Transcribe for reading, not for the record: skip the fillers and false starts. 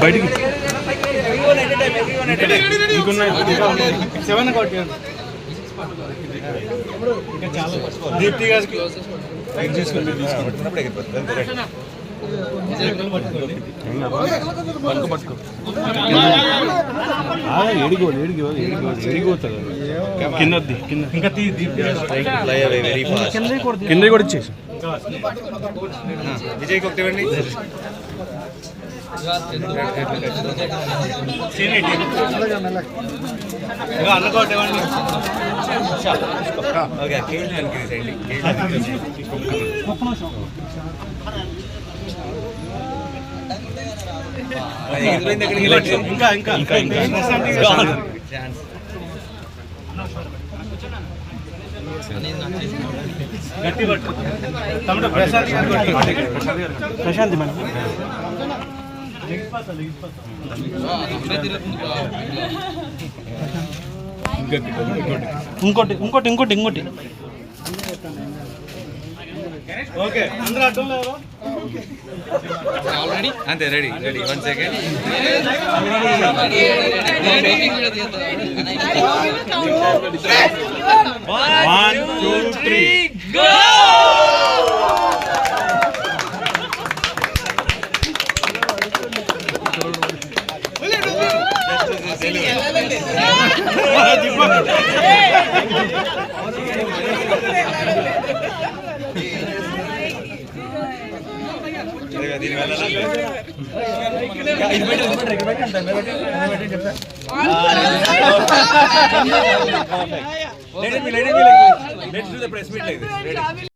బయటికి 7 కొట్టారు దీప్తి గారికి లైక్ చేసుకొని తీసుకున్నప్పుడు ఎడిగిపోతుంది కింద ఇంకా కింద కూడా ఇచ్చేసి విజయ్కి ఒకటి ఇవ్వండి. అన్నకోటి ఇవ్వండి. ఇంకా ఇంకా గట్టి పట్టు తమ్ముడు ప్రశాంతి మేడం ఇంకోటి ఇంకోటి ఇంకోటి ఇంకోటి ఓకే అందరూ అడ్డం లేవా ఆల్రెడీ అంతే ready ready 1 second One, two, three, go! Let it be. Let's do the press meet like this. Ready?